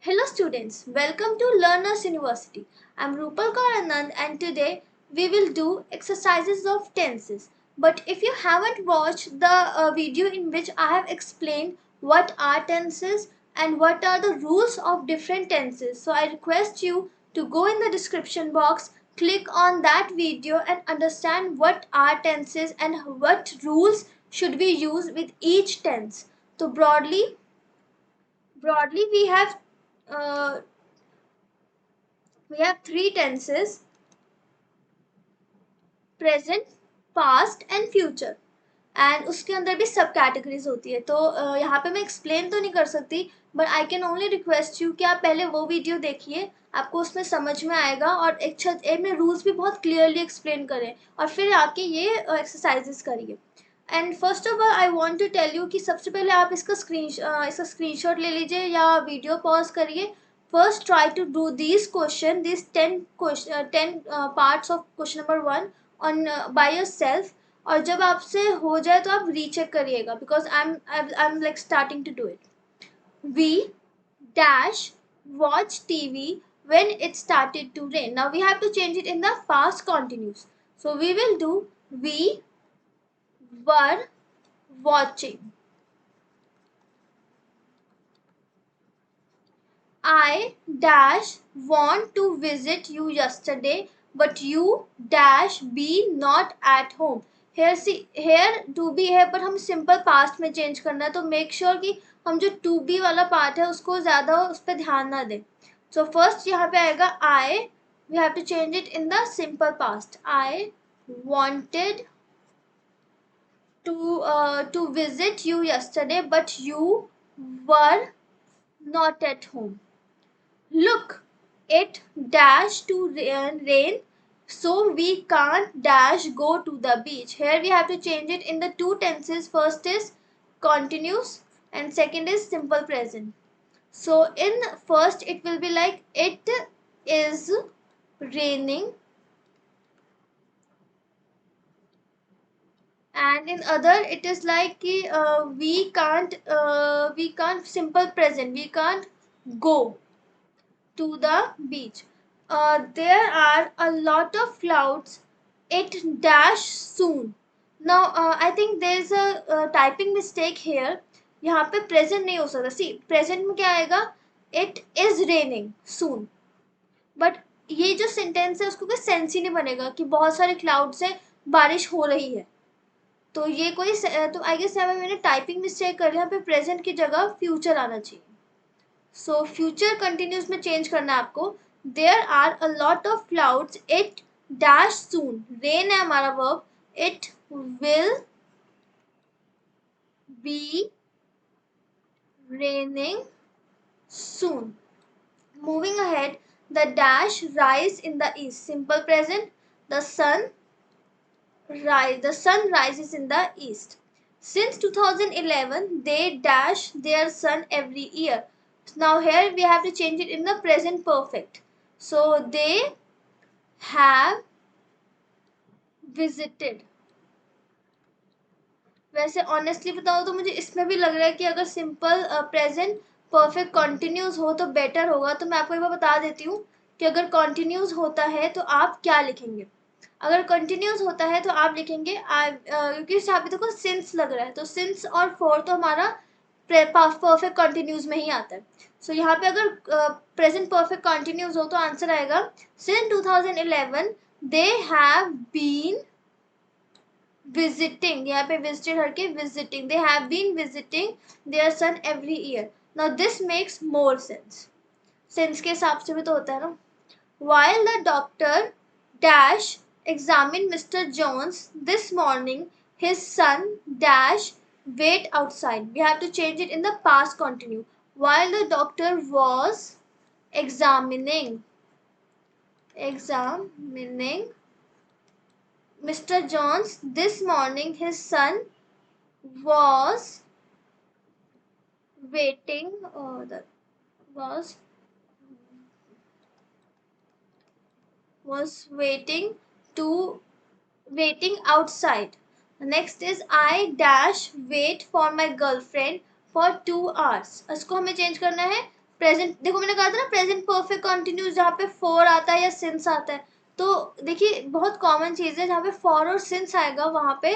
Hello students, welcome to Learners University. I'm Rupal Kaur Anand and today we will do exercises of tenses. But if you haven't watched the video in which I have explained what are tenses and what are the rules of different tenses, so I request you to go in the description box, click on that video and understand what are tenses and what rules should we use with each tense. So broadly uh, we have three tenses: present, past and future. And उसके अंदर भी सब categories होती है. तो यहाँ पे मैं एक्सप्लेन तो नहीं कर सकती, but I can only request you कि आप पहले वो वीडियो देखिए, आपको उसमें समझ में आएगा और एक में रूल्स भी बहुत क्लियरली एक्सप्लेन करें और फिर आके ये एक्सरसाइजेस करिए. And first of all I want to tell you कि सबसे पहले आप इसका स्क्रीनशॉट ले लीजिए या वीडियो पॉज करिए. First, try to do these 10 parts of question number 1 on by yourself. और जब आपसे हो जाए तो आप रीचेक करिएगा because I'm like starting to do it. We dash watch TV when it started to rain. Now we have to change it in the past continuous. So we will do we were watching. I dash want to visit you yesterday, but you dash be not at home. Here see here to be है पर हम simple past में change करना है, तो make sure कि हम जो to be वाला part है उसको ज़्यादा उस पर ध्यान ना दें. So first यहाँ पे आएगा I, we have to change it in the simple past. I wanted to visit you yesterday, but you were not at home. Look, it dash to rain, so we can't dash go to the beach. Here we have to change it in the two tenses. First is continuous and second is simple present. So in first it will be like it is raining, and in other it is like we can't simple present, we can't go to the beach. There are a lot of clouds. It dash soon. Now I think there is a typing mistake here. यहाँ पे present नहीं हो सकता. See, present में क्या आएगा? It is raining soon. But ये जो sentence है उसको कोई sense ही नहीं बनेगा कि बहुत सारे clouds हैं, बारिश हो रही है. तो ये कोई तो I guess यहाँ पे मैंने typing mistake कर लिया. यहाँ पे present की जगह future आना चाहिए. So future continuous में change करना है आपको. There are a lot of clouds. It dash soon. Rain है हमारा verb. It will be raining soon. Moving ahead, the dash rise in the east. Simple present. The sun rises in the east. Since 2011, they dash their sun every year. Now here we have to change it in the present perfect. So they have visited. वैसे honestly बताओ तो मुझे इसमें भी लग रहा है कि अगर सिंपल प्रेजेंट परफेक्ट कॉन्टिन्यूस हो तो बेटर होगा. तो मैं आपको एक बार बता देती हूँ कि अगर कॉन्टिन्यूस होता है तो आप क्या लिखेंगे. अगर कंटिन्यूस होता है तो आप लिखेंगे क्योंकि यहाँ पे देखो सिंस लग रहा है, तो सिंस और फॉर तो हमारा परफेक्ट कंटिन्यूस में ही आता है. सो यहाँ पे अगर प्रेजेंट परफेक्ट कंटिन्यूस हो तो आंसर आएगा since 2011 they have been visiting. यहाँ पे visited हटके visiting. They have been visiting their son every year. Now this makes more sense. Sense के हिसाब से भी तो होता है ना. While the doctor dash examined Mr. Jones this morning, his son dash wait outside. We have to change it in the past continue. While the doctor was examining Mr. Jones this morning, his son was waiting was waiting outside. Next is I dash wait for my girlfriend for 2 hours. इसको हमें change करना है present, देखो मैंने कहा था ना present perfect continuous जहाँ पे फॉर आता है या सिंस आता है, तो देखिए बहुत कॉमन चीज है, जहाँ पे फॉर और सिंस आएगा वहाँ पे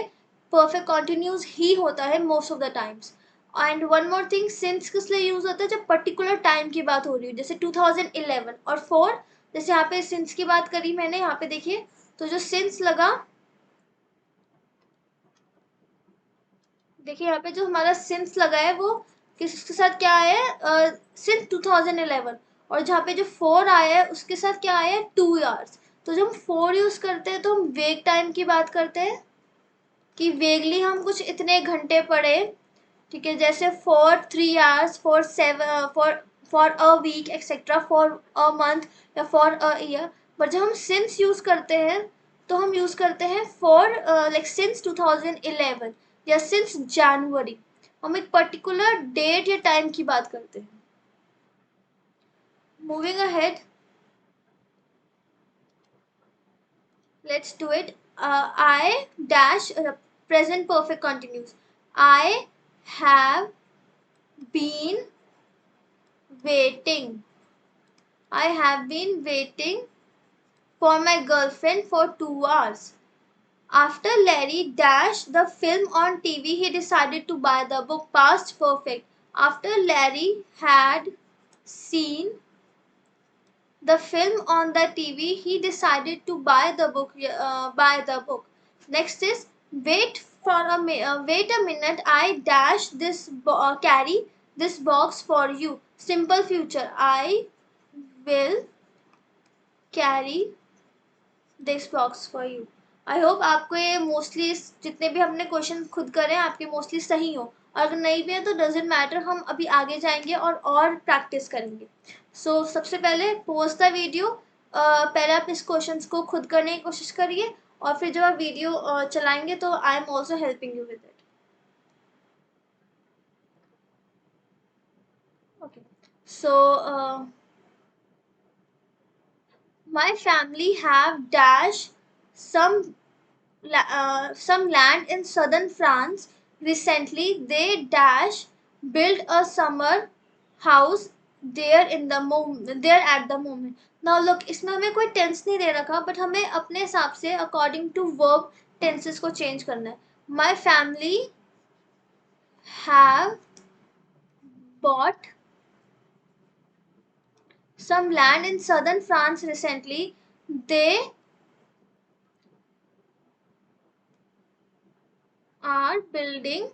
परफेक्ट कंटिन्यूस ही होता है most of the times. And one more thing, since किस लिए यूज होता है, जब पर्टिकुलर टाइम की बात हो रही है, जैसे 2011। और फॉर, जैसे यहाँ पे सिंस की बात करी मैंने, यहाँ पे देखिए तो जो सिंस लगा, देखिए यहाँ पे जो हमारा सिंस लगा है वो किसके साथ क्या आया है, सिंस 2011। और जहाँ पे जो फोर आया है उसके साथ क्या आया है, 2 years। तो जब हम फोर यूज करते हैं तो हम वेग टाइम की बात करते हैं कि वेगली हम कुछ इतने घंटे पढ़े, ठीक है, जैसे for 3 hours, for 7, for a week etcetera, for a month या फॉर अ ईयर। बट जब हम सिंस यूज करते हैं तो हम यूज करते हैं फॉर लाइक सिंस 2011 या सिंस जनवरी। हम एक पर्टिकुलर डेट या टाइम की बात करते हैं। Moving ahead, let's do it. I dash present perfect continuous. I have been waiting. I have been waiting for my girlfriend for 2 hours. After Larry dashed the film on TV, he decided to buy the book. Past perfect. After Larry had seen the film on the TV, he decided to buy the book. Buy the book. Next is wait a minute. I dash this carry this box for you. Simple future. I will carry this box for you. I hope आपको ये mostly जितने भी हमने question खुद करे आपके mostly सही हो, और अगर नहीं भी है तो डजेंट मैटर, हम अभी आगे जाएंगे और प्रैक्टिस करेंगे। सो सबसे पहले पोज द वीडियो, पहले आप इस क्वेश्चन को खुद करने की कोशिश करिए, और फिर जब आप वीडियो चलाएंगे तो I am also helping you with it. Okay, so my family have dash some some land in southern France. Recently, they dash built a summer house there in the moment. There at the moment. Now look, इसमें हमें कोई tense नहीं दे रखा, but हमें अपने हिसाब से according to verb tenses को चेंज करना है। My family have bought some land in southern France recently. They are building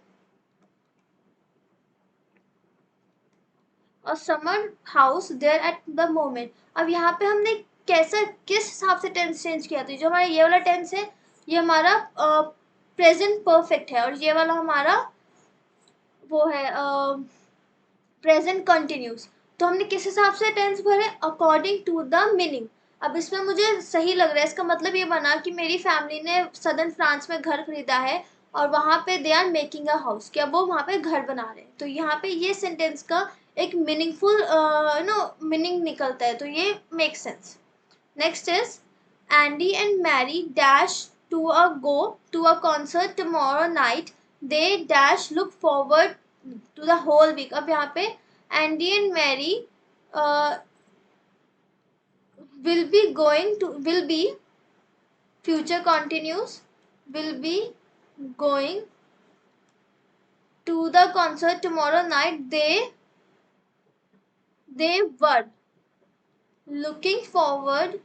a summer house there at the moment। अब यहाँ पे हमने कैसा किस हिसाब से टेंस चेंज किया, तो जो हमारा ये वाला टेंस है ये हमारा प्रेजेंट परफेक्ट है, और ये वाला हमारा वो है प्रेजेंट कंटिन्यूस। तो हमने किस हिसाब से टेंस भरे, अकॉर्डिंग टू द मीनिंग। अब इसमें मुझे सही लग रहा है, इसका मतलब ये बना कि मेरी फैमिली ने सदर्न फ्रांस में घर खरीदा है और वहाँ पे they are making a house, क्या वो वहाँ पे घर बना रहे हैं। तो यहाँ पे ये सेंटेंस का एक मीनिंगफुल मीनिंग निकलता है, तो ये make sense. Next is Andy and Mary dash go to a concert tomorrow night. They dash look forward to the whole week। अब यहाँ पे Andy and Mary will be future continuous, will be going to the concert tomorrow night। They were looking forward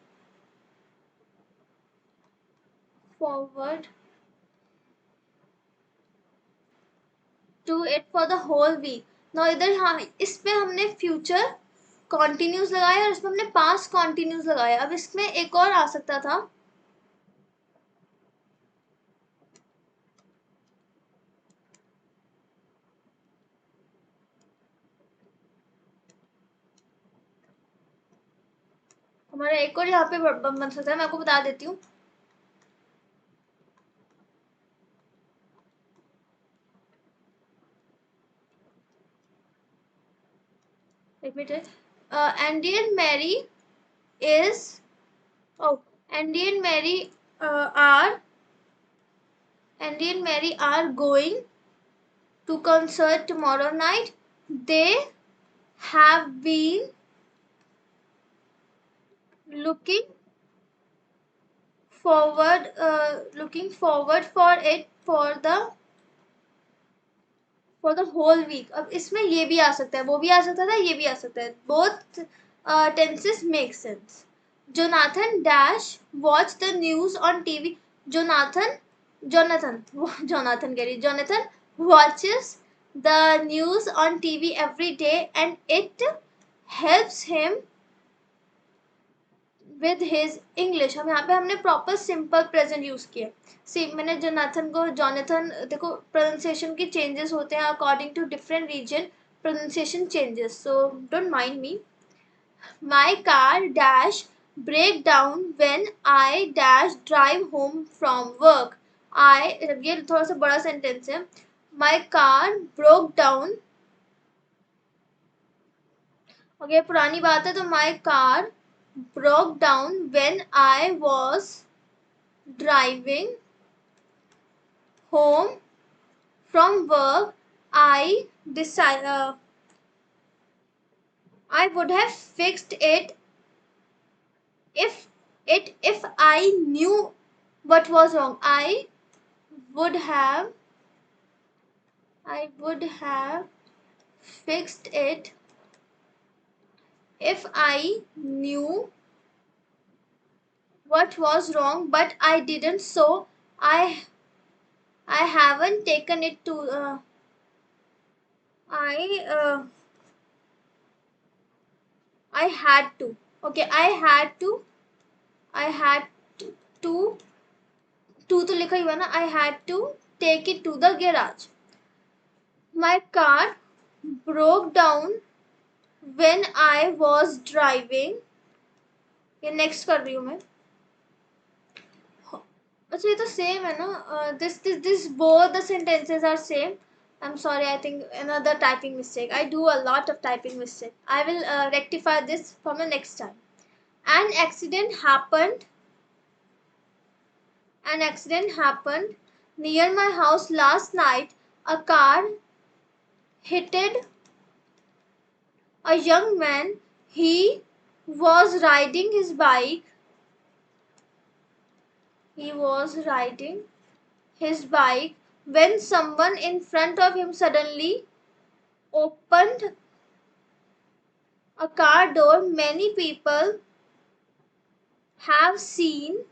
to it for the whole week। now इधर हाँ इसमें हमने future continuous लगाया और इसमें हमने past continuous लगाया। अब इसमें एक और आ सकता था, हमारा एक और यहाँ पे बन सकता है, मैं आपको बता देती हूँ। Andy and Mary is Andy and Mary are going to concert tomorrow night। They have been looking looking forward for the whole week. अब इसमें ये भी आ सकता है, वो भी आ सकता था, ये भी आ सकता है. Both tenses make sense. Jonathan dash watch the news on TV. Jonathan Jonathan Jonathan कह रही, Jonathan watches the news on TV every day and it helps him with his English. हम यहाँ पे हमने proper simple present use किया. See, मैंने Jonathan को Jonathan, देखो pronunciation की changes होते हैं according to different region, pronunciation changes, so don't mind me. My car dash break down when I dash drive home from work. ये थोड़ा सा बड़ा sentence है. My car broke down. Okay, पुरानी बात है तो my car broke down when I was driving home from work. I decided I would have fixed it if I knew what was wrong. Would have I would have fixed it if I knew what was wrong, but I didn't, so I haven't taken it to I had to. Okay, I had to to तो लिखा ही हुआ ना. I had to take it to the garage. My car broke down when I was driving. ये next कर रही हूँ मैं. अच्छा ये तो same है ना. This both the sentences are same. I'm sorry, I think another typing mistake. I do a lot of typing mistake. I will rectify this from the next time. An accident happened near my house last night. A car hit a young man. He was riding his bike. When someone in front of him suddenly opened a car door. Many people have seen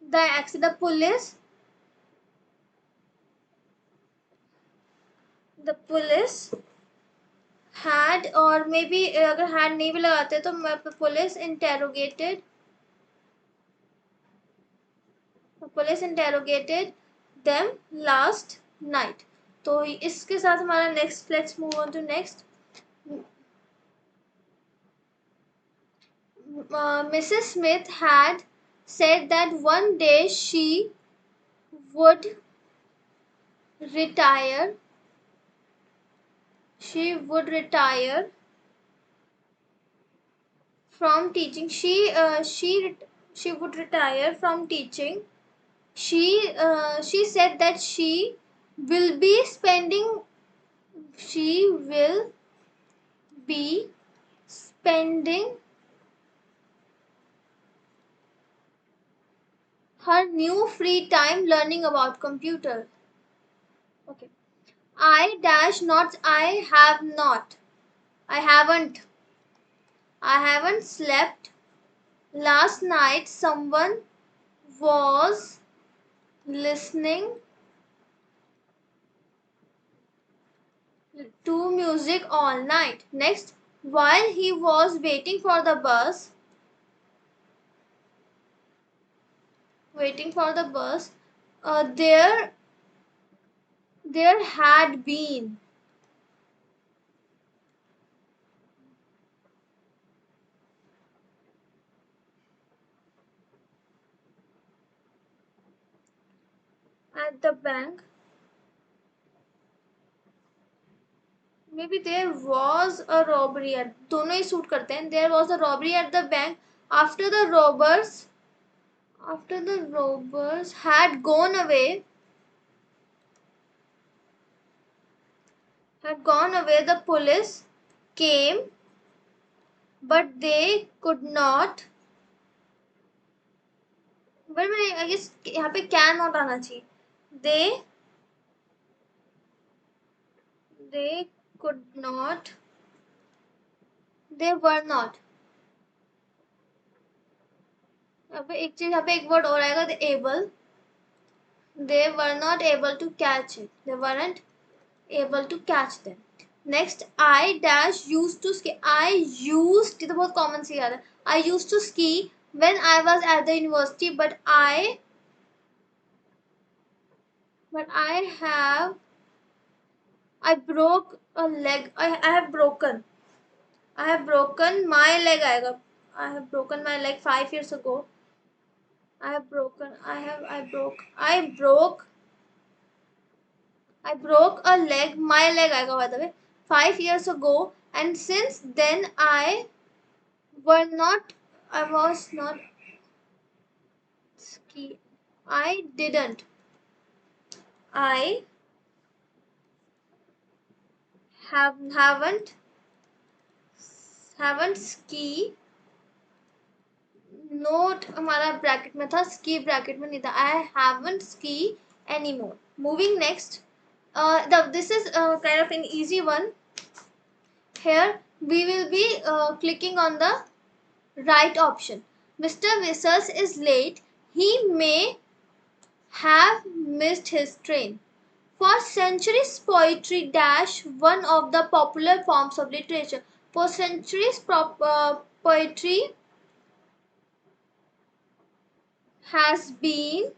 the accident. The police had, or maybe अगर had नहीं भी लगाते तो police interrogated them last night. तो इसके साथ हमारा let's move on to next. Mrs. Smith had said that one day she would retire from teaching. She would retire from teaching. She said that she will be spending her new free time learning about computer. Okay. I haven't slept last night. Someone was listening to music all night. Next, while he was waiting for the bus, there had been at the bank. Maybe there was a robbery at, दोनों ही suit करते हैं. There was a robbery at the bank after the robbers had gone away. had gone away. The police came, but they could not. But I guess यहाँ पे can not आना चाहिए. They could not. They were not. यहाँ पे एक चीज, यहाँ पे एक वर्ड और आएगा, the able. They were not able to catch it. They weren't able to catch them. Next, I dash used to ski. I used, ये तो बहुत common सी याद है. I used to ski when I was at the university, but I have, I broke a leg. I have broken. I have broken my leg आएगा. I have broken my leg 5 years ago. I have broken. I broke a leg. My leg आएगा by the way. 5 years ago, and since then I was not ski. I didn't. I haven't ski. Note हमारा bracket में था, ski bracket में नहीं था. I haven't ski anymore. Moving next. This is kind of an easy one. Here we will be clicking on the right option. Mr. Wissers is late. He may have missed his train. For centuries, poetry dash one of the popular forms of literature. For centuries, poetry has been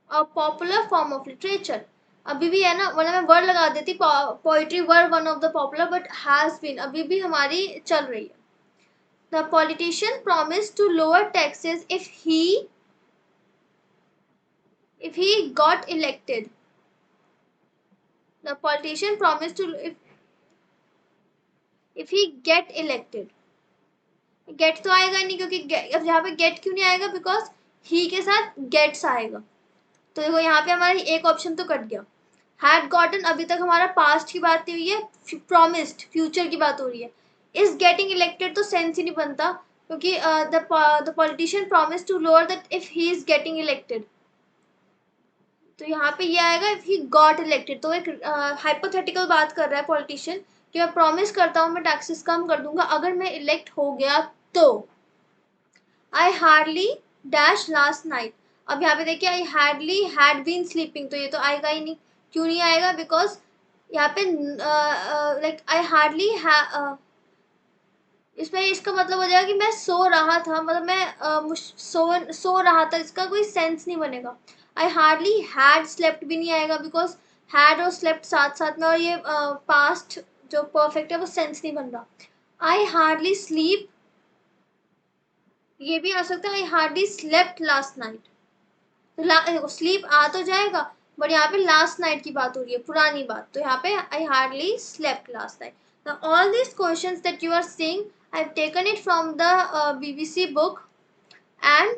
a popular form of literature. अभी भी है ना, वरना मैं word लगा देती. Poetry were one of the popular, but has been अभी भी हमारी चल रही है. The politician promised to lower taxes if he got elected. The politician promised to if he get elected. Get तो आएगा नहीं, क्योंकि अब यहाँ पे गेट क्यों नहीं आएगा, बिकॉज ही के साथ गेट्स आएगा. तो देखो यहाँ पे हमारा एक ऑप्शन तो कट गया. हैड गॉटन अभी तक हमारा पास्ट की बात हुई है, प्रॉमिस्ड फ्यूचर की बात हो रही है. इज गेटिंग इलेक्टेड तो सेंस ही नहीं बनता, क्योंकि the politician promise to lower that if he is getting elected. तो यहाँ पे ये आएगा इफ ही गॉट इलेक्टेड. तो एक हाइपोथेटिकल बात कर रहा है पॉलिटिशियन कि मैं प्रॉमिस करता हूँ मैं टैक्सेस कम कर दूंगा अगर मैं इलेक्ट हो गया तो. I hardly dash last night. अब यहाँ पे देखिए I hardly had been sleeping, तो ये तो आएगा ही नहीं. क्यों नहीं आएगा, बिकॉज यहाँ पे लाइक आई हार्डली इसमें इसका मतलब हो जाएगा कि मैं सो रहा था, मतलब मैं सो रहा था, इसका कोई सेंस नहीं बनेगा. आई हार्डली हैड स्लेप्ट भी नहीं आएगा, बिकॉज हैड और स्लेप्ट साथ साथ में, और ये पास्ट जो परफेक्ट है वो सेंस नहीं बन रहा. आई हार्डली स्लीप, ये भी आ सकता है I hardly slept last night. तो स्लीप आ तो जाएगा, बट यहाँ पे लास्ट नाइट की बात हो रही है, पुरानी बात. तो यहाँ पे I hardly slept last night. Now all these questions that you are seeing, I've taken it from the BBC book and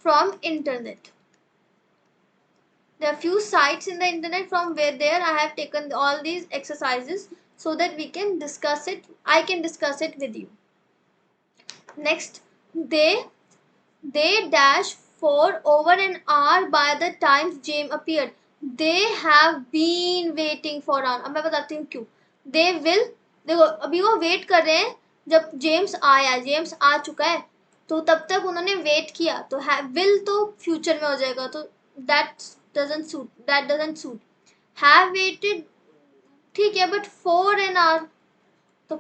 from internet. There are few sites in the internet from where there I have taken all these exercises so that we can discuss it. I can discuss it with you. Next, they dash for over an hour by the time James appeared. They have been waiting for an hour. अब मैं बताती हूँ क्यों. They will, देखो अभी वो wait कर रहे हैं जब जेम्स आया, जेम्स आ चुका है, तो तब तक उन्होंने वेट किया. तो विल तो फ्यूचर में हो जाएगा, तो that doesn't suit. Have waited ठीक है, बट फॉर एन आवर, तो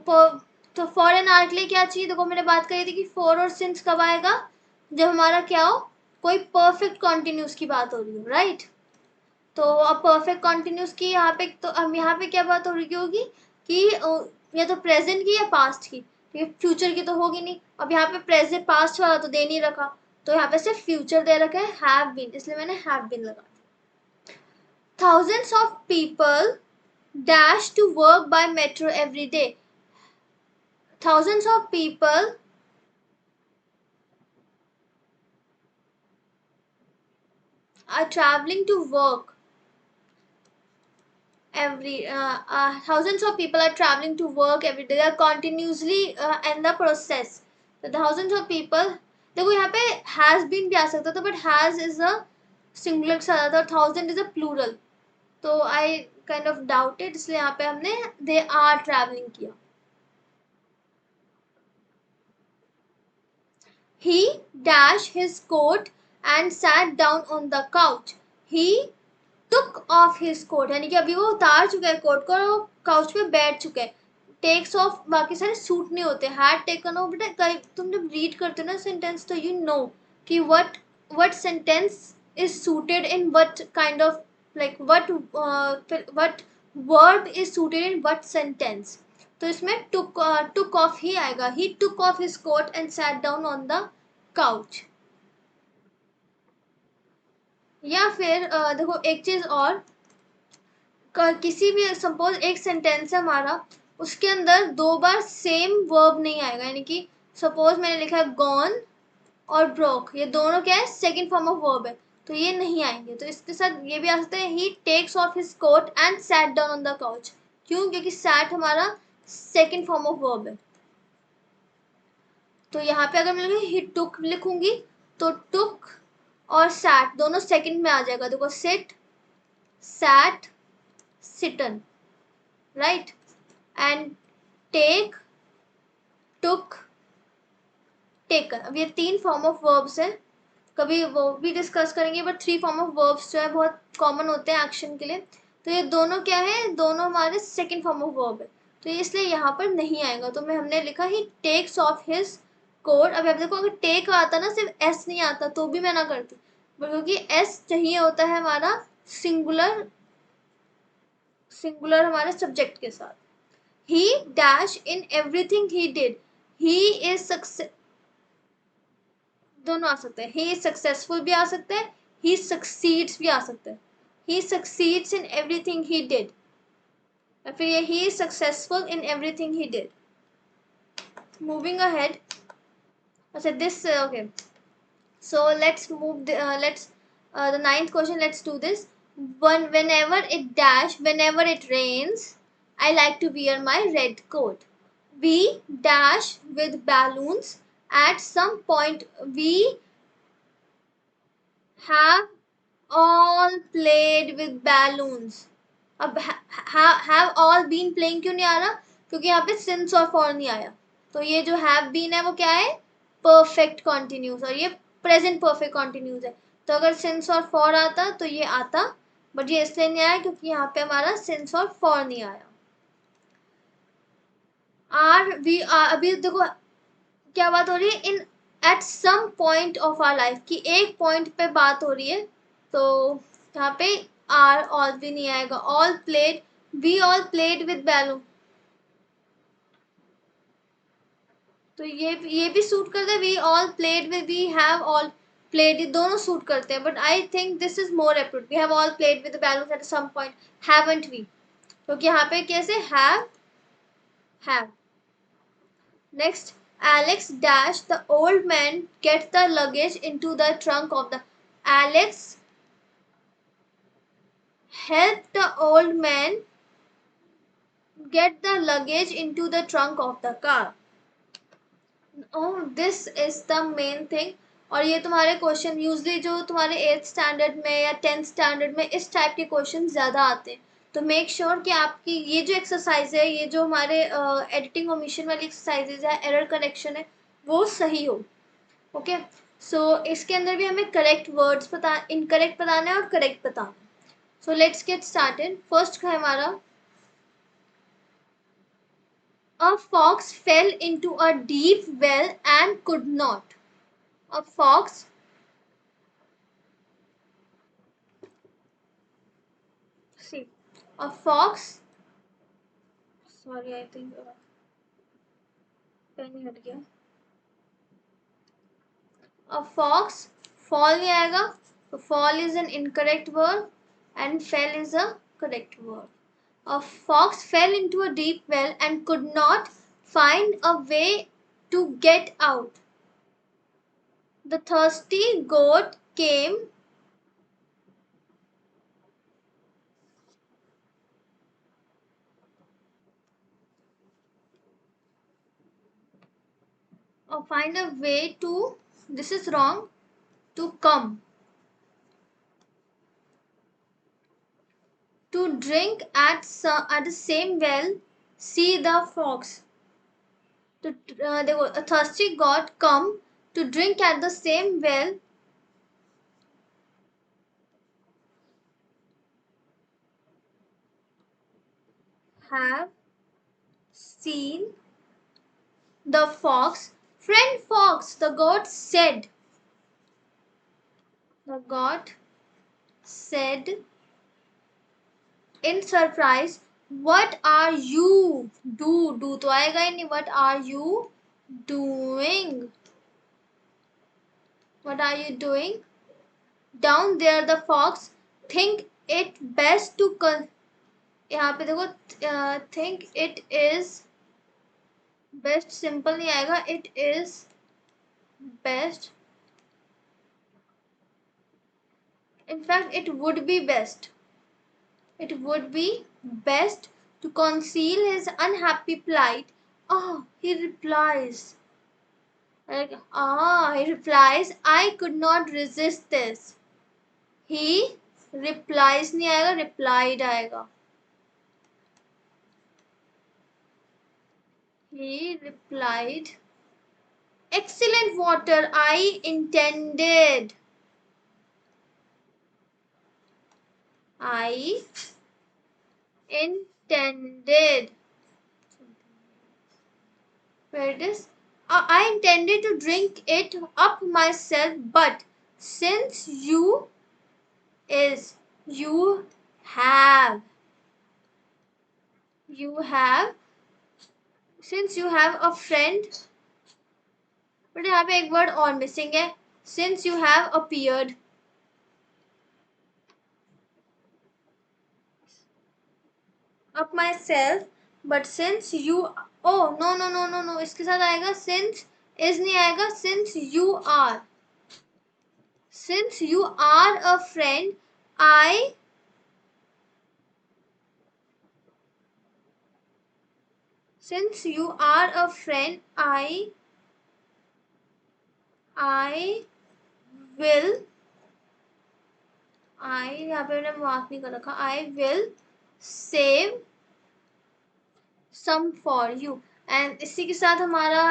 फॉर एन आवर के लिए क्या चाहिए. देखो मैंने बात करी थी कि फॉर और सिंस कब आएगा, जब हमारा क्या हो, कोई परफेक्ट कॉन्टिन्यूस की बात हो रही हो, राइट. तो अब परफेक्ट कॉन्टिन्यूस की यहाँ पे, तो अब यहाँ पे क्या बात हो रही होगी कि या तो प्रेजेंट की या पास्ट की, ठीक है, फ्यूचर की तो होगी नहीं. अब यहाँ पे प्रेजेंट पास्ट वाला तो दे नहीं रखा, तो यहाँ पे सिर्फ फ्यूचर दे रखा है हैव बीन, इसलिए मैंने हैव बीन लगा. Thousands of people dash to work by metro every day. Thousands of people are traveling to work every thousands of people are traveling to work every day. They are continuously in the process. So thousands of people, देखो यहाँ पे has been भी आ सकता था, but has is a singular सा था, thousand is a plural. तो I kind of doubted, इसलिए यहाँ पे हमने they are traveling किया. He dashed his coat and sat down on the couch. He took off his coat, यानी कि अभी वो उतार चुका है कोट को और वो काउच पे बैठ चुका है. टेक्स ऑफ बाकी सारे सूट नहीं होते. हैड टेकन ऑफ, बेटा तुम जब रीड करते हो ना सेंटेंस तो यू नो कि what sentence is suited in what kind of like what verb is suited in what sentence. तो इसमें टुक ऑफ ही आएगा. He took off his coat and sat down on the couch. या फिर देखो एक चीज और, किसी भी सपोज एक सेंटेंस है हमारा, उसके अंदर दो बार सेम वर्ब नहीं आएगा. यानी कि सपोज मैंने लिखा है गॉन और ब्रोक, ये दोनों क्या है, सेकंड फॉर्म ऑफ वर्ब है, तो ये नहीं आएंगे. तो इसके साथ ये भी आ सकता है, he takes off his coat and sat down on the couch. क्यों? क्योंकि सैट हमारा सेकंड फॉर्म ऑफ वर्ब है. तो यहाँ पे अगर मैं ही टुक लिखूंगी तो टुक और सैट दोनों सेकंड में आ जाएगा. देखो sit, sat, sitten, right. And take, took, taken. अब ये तीन फॉर्म ऑफ वर्ब्स हैं, कभी वो भी डिस्कस करेंगे, but three form of verbs जो है बहुत कॉमन होते हैं एक्शन के लिए. तो ये दोनों क्या है, दोनों हमारे सेकंड फॉर्म ऑफ वर्ब है, तो ये इसलिए यहाँ पर नहीं आएगा. तो मैं हमने लिखा ही टेक्स ऑफ हिज कोट. अब आप देखो अगर टेक आता ना, सिर्फ एस नहीं आता तो भी मैं ना करती, क्योंकि एस चाहिए होता है हमारा सिंगुलर, सिंगुलर हमारे सब्जेक्ट के साथ. he dash in everything he did. he is success, दोनों आ सकते हैं. he is successful भी आ सकते हैं, he succeeds भी आ सकते हैं. he succeeds in everything he did, या फिर ये he is successful in everything he did. moving ahead, अच्छा this okay, so let's move let's the ninth question, let's do this. Whenever it dash, whenever it rains, I like to wear my red coat. We dash with balloons. At some point we have all played with balloons. अब have all been playing क्यों नहीं आ रहा? क्योंकि यहाँ पे since और for नहीं आया. तो ये जो have been है वो क्या है, perfect continuous, और ये present perfect continuous है. तो अगर since और for आता तो ये आता, बट ये इसलिए नहीं आया क्योंकि यहाँ पे हमारा since और for नहीं आया. आर वी आर, अभी देखो क्या बात हो रही है, in at some point of our life, की एक पॉइंट पे बात हो रही है. तो यहाँ पे आर ऑल भी नहीं आएगा. All played, we all played with balloon, तो ये भी सूट करता है. We all played with, we have all played, ये दोनों सूट करते हैं. But I think this is more appropriate. We have all played with balloon at some point, haven't we, क्योंकि यहाँ पे कैसे have. Next, Alex dashed the old man get the luggage into the trunk of the. Alex helped the old man get the luggage into the trunk of the car. Oh, this is the main thing. और ये तुम्हारे question usually जो तुम्हारे 8th standard में या 10th standard में इस type के क्वेश्चन ज़्यादा आते हैं. तो मेक श्योर कि आपकी ये जो एक्सरसाइज है, ये जो हमारे एडिटिंग ओमिशन वाली एक्सरसाइजेज है, एरर करेक्शन है, वो सही हो. ओके, सो इसके अंदर भी हमें करेक्ट वर्ड्स पता, इनकरेक्ट बताना है और करेक्ट बताना है. So let's get started. First है हमारा, a fox fell into a deep well and could not. A fox, see, a fox, sorry I think pen हट गया. A fox, fall नहीं आएगा, तो fall is an incorrect word and fell is a correct word. A fox fell into a deep well and could not find a way to get out. The thirsty goat came find a way to, this is wrong, to come, to drink at the same well, see the fox. To, a thirsty god come to drink at the same well, have seen the fox. Friend fox, the god said. The god said in surprise, what are you? Do तो आएगा ही नहीं. What are you doing? What are you doing? Down there the fox think it best to यहाँ पे देखो think it is best simple नहीं आएगा. It is best. In fact, it would be best. It would be best to conceal his unhappy plight. Ah, he replies. He replies, I could not resist this. He replies नहीं आएगा, replied आएगा. He replied, excellent water, I intended. I intended. Where it is? I intended to drink it up myself, but since you is you have you have since you have a friend, but यहाँ पे एक word और missing है. Since you have appeared. Up myself, but since you, oh no, इसके साथ आएगा since is नहीं आएगा. Since you are a friend, I since you are a friend, I will, यहाँ पे मैंने मार्क नहीं कर रखा. I will save some for you. And इसी के साथ हमारा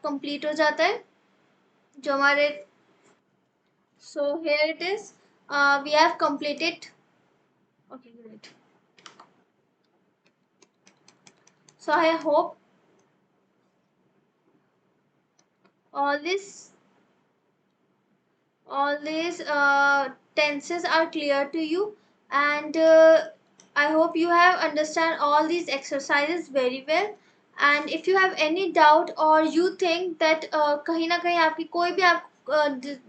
कंप्लीट हो जाता है जो हमारे. So here it is. We have completed. Okay, great. So I hope all these tenses are clear to you, and I hope you have understand all these exercises very well. And if you have any doubt or you think that कहीं ना कहीं आपकी कोई भी आप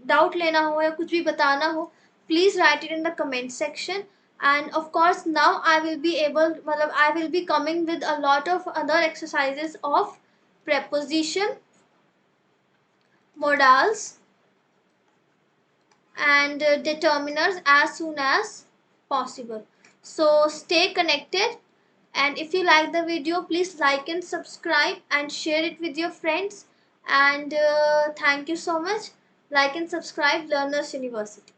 doubt लेना हो या कुछ भी बताना हो, please write it in the comment section. And of course now I will be coming with a lot of other exercises of preposition, modals, and determiners as soon as possible. So stay connected, and if you like the video, please like and subscribe and share it with your friends. And thank you so much. Like and subscribe Learners University.